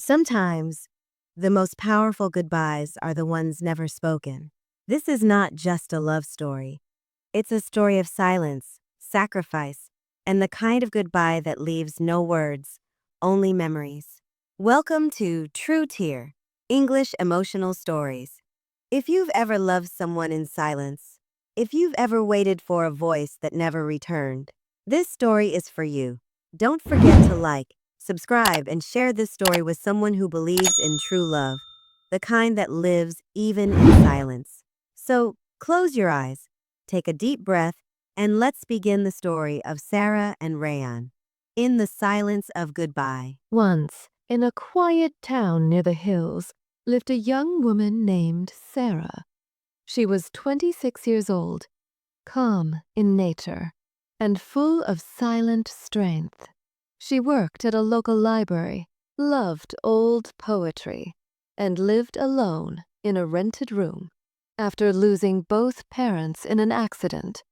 Sometimes, the most powerful goodbyes are the ones never spoken. This is not just a love story. It's a story of silence, sacrifice, and the kind of goodbye that leaves no words, only memories. Welcome to True Tear, English Emotional Stories. If you've ever loved someone in silence, if you've ever waited for a voice that never returned, this story is for you. Don't forget to like, subscribe, and share this story with someone who believes in true love, the kind that lives even in silence. So, close your eyes, take a deep breath, and let's begin the story of Sara and Rayan. In the silence of goodbye. Once, in a quiet town near the hills, lived a young woman named Sara. She was 26 years old, calm in nature, and full of silent strength. She worked at a local library, loved old poetry, and lived alone in a rented room after losing both parents in an accident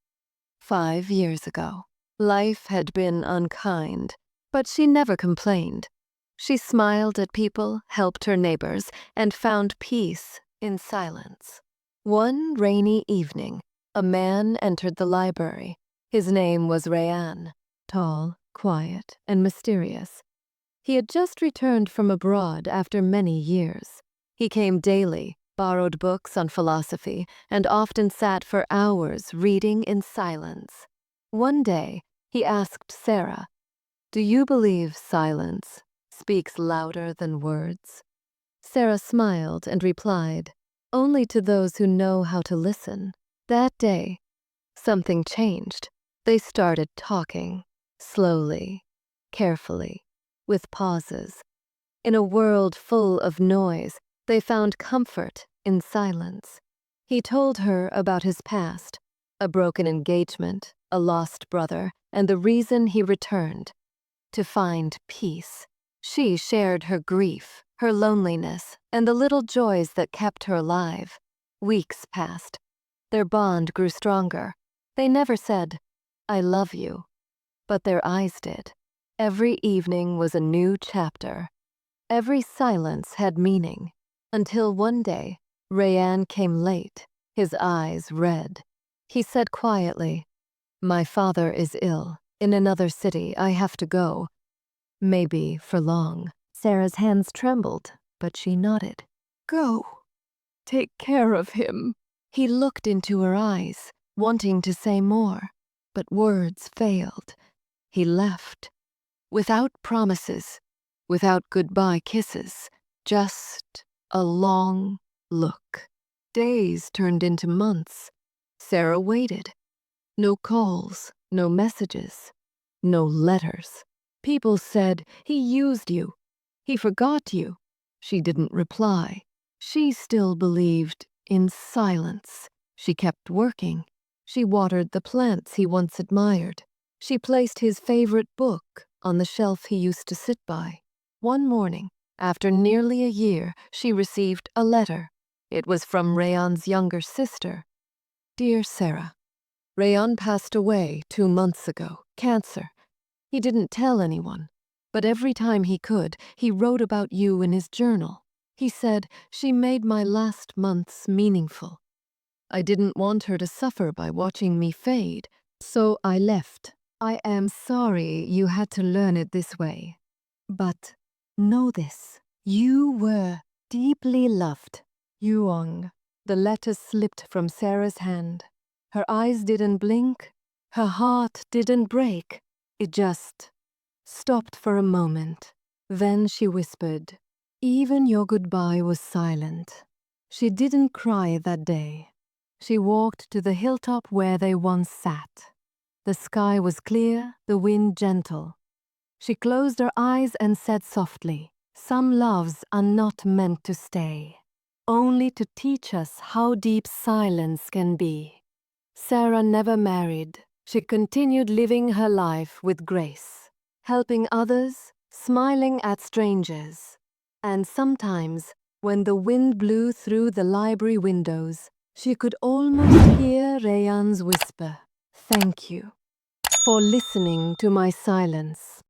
5 years ago. Life had been unkind, but she never complained. She smiled at people, helped her neighbors, and found peace in silence. One rainy evening, a man entered the library. His name was Rayan, tall, quiet, and mysterious. He had just returned from abroad after many years. He came daily, borrowed books on philosophy, and often sat for hours reading in silence. One day, he asked Sara, "Do you believe silence speaks louder than words?" Sara smiled and replied, "Only to those who know how to listen." That day, something changed. They started talking, slowly, carefully, with pauses. In a world full of noise, they found comfort in silence. He told her about his past, a broken engagement, a lost brother, and the reason he returned: to find peace. She shared her grief, her loneliness, and the little joys that kept her alive. Weeks passed. Their bond grew stronger. They never said, "I love you," but their eyes did. Every evening was a new chapter. Every silence had meaning, until one day, Rayan came late, his eyes red. He said quietly, "My father is ill. In another city, I have to go. Maybe for long." Sara's hands trembled, but she nodded. "Go. Take care of him." He looked into her eyes, wanting to say more, but words failed. He left, without promises, without goodbye kisses, just a long look. Days turned into months. Sara waited. No calls, no messages, no letters. People said, "He used you. He forgot you." She didn't reply. She still believed in silence. She kept working. She watered the plants he once admired. She placed his favorite book on the shelf he used to sit by. One morning, after nearly a year, she received a letter. It was from Rayan's younger sister. "Dear Sara, Rayan passed away 2 months ago, cancer. He didn't tell anyone, but every time he could, he wrote about you in his journal. He said, 'She made my last months meaningful.' I didn't want her to suffer by watching me fade, so I left. I am sorry you had to learn it this way. But know this, you were deeply loved." Yuong. The letter slipped from Sara's hand. Her eyes didn't blink. Her heart didn't break. It just stopped for a moment. Then she whispered, "Even your goodbye was silent." She didn't cry that day. She walked to the hilltop where they once sat. The sky was clear, the wind gentle. She closed her eyes and said softly, "Some loves are not meant to stay, only to teach us how deep silence can be." Sara never married. She continued living her life with grace, helping others, smiling at strangers. And sometimes, when the wind blew through the library windows, she could almost hear Rayan's whisper, "Thank you for listening to my silence."